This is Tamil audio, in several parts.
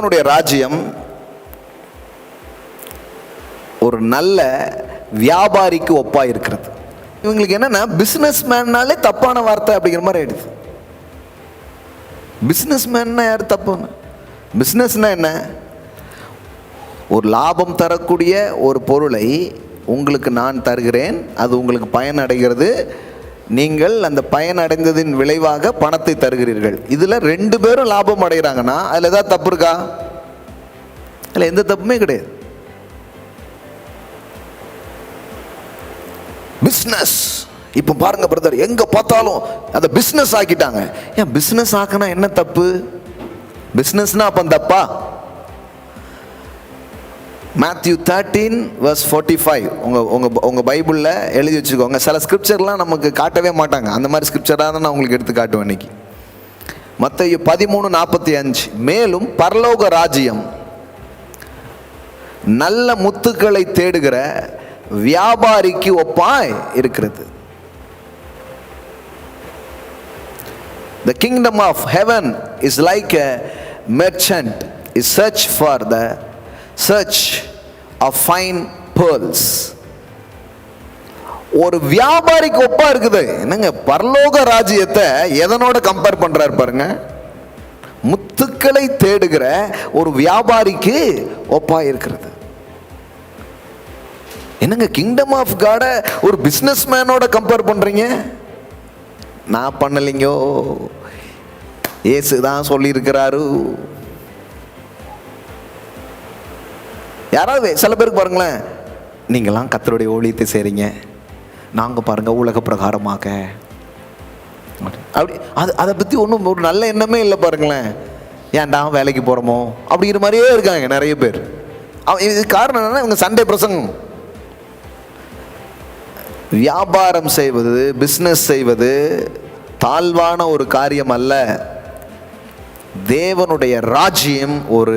தேவனுடைய ராஜ்யம் ஒரு நல்ல வியாபாரிக்கு ஒப்பா இருக்கிறது. இவங்களுக்கு என்னன்னா பிசினஸ் மேன்னாலே தப்பான வார்த்தை அப்படிங்கிற மாதிரி ஆயிடுது. பிசினஸ் மேன்னா யார் தப்புன்னு? பிசினஸ்னா என்ன? ஒரு லாபம் தரக்கூடிய ஒரு பொருளை உங்களுக்கு நான் தருகிறேன், அது உங்களுக்கு பயன் அடைகிறது, நீங்கள் அந்த பயன் அடைந்ததின் விளைவாக பணத்தை தருகிறீர்கள். இதில் 2 பேரும் லாபம் அடைகிறாங்கன்னா அதில் ஏதாவது தப்பு இருக்கா? அதில் எந்த தப்புமே கிடையாது. பிஸ்னஸ் இப்போ பாருங்க பிரதர், எங்க பார்த்தாலும் அதை பிஸ்னஸ் ஆக்கிட்டாங்க. ஏன் பிஸ்னஸ் ஆக்கினா என்ன தப்பு? பிஸ்னஸ்னா அப்போ தப்பா? Matthew 13:45 உங்கள் பைபிளில் எழுதி வச்சுக்கோங்க. சில ஸ்கிரிப்சர்லாம் நமக்கு காட்டவே மாட்டாங்க, அந்த மாதிரி ஸ்கிரிப்சராக தான் நான் உங்களுக்கு எடுத்து காட்டுவேன் இன்னைக்கு. மத்தேயு 13:45 மேலும் பரலோக ராஜ்யம் நல்ல முத்துக்களை தேடுகிற வியாபாரிக்கு ஒப்பாய் இருக்கிறது. The kingdom of heaven is like a merchant is search of fine pearls. ஒரு வியாபாரிக்கு ஒப்பா இருக்குது. என்னங்க பரலோக ராஜ்யத்தை எதனோட கம்பேர் பண்றாரு பாருங்க. முத்துக்களை தேடுகிற ஒரு வியாபாரிக்கு ஒப்பா இருக்கிறது. என்னங்க கிங்டம் ஆஃப் காட ஒரு பிசினஸ் மேனோட கம்பேர் பண்றீங்க? நான் பண்ணலைங்கோ, இயேசு தான் சொல்லியிருக்கிறாரு. யாராவது சில பேருக்கு பாருங்களேன், நீங்களாம் கர்த்தருடைய ஊழியத்தை செய்றீங்க, நாங்கள் பாருங்க உலக பிரகாரமாக அப்படி அதை பற்றி ஒன்றும் ஒரு நல்ல எண்ணமே இல்லை பாருங்களேன். ஏன்டா வேலைக்கு போகிறோமோ அப்படிங்கிற மாதிரியே இருக்காங்க நிறைய பேர். இது காரணம் என்னன்னா இவங்க சண்டே பிரசங்கம். வியாபாரம் செய்வது, பிஸ்னஸ் செய்வது தாழ்வான ஒரு காரியம் அல்ல. தேவனுடைய ராஜ்யம் ஒரு,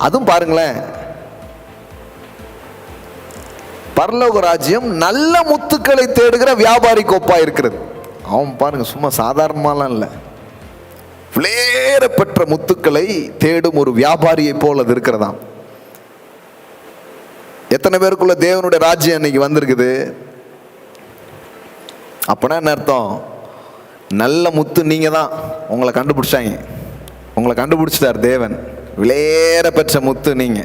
அதுவும் பாருங்களேன், பரலோக ராஜ்யம் நல்ல முத்துக்களை தேடுகிற வியாபாரிக்கு ஒப்பா இருக்கிறது. அவன் பாருங்க சும்மா சாதாரணமாலாம் இல்லை, விலையேற பெற்ற முத்துக்களை தேடும் ஒரு வியாபாரியை போல் அது இருக்கிறதாம். எத்தனை பேருக்குள்ள தேவனுடைய ராஜ்யம் இன்னைக்கு வந்திருக்குது? அப்பனா என்ன அர்த்தம்? நல்ல முத்து நீங்க தான். உங்களை கண்டுபிடிச்சாங்க, உங்களை கண்டுபிடிச்சிட்டார் தேவன். விலையேற பெற்ற முத்து நீங்க.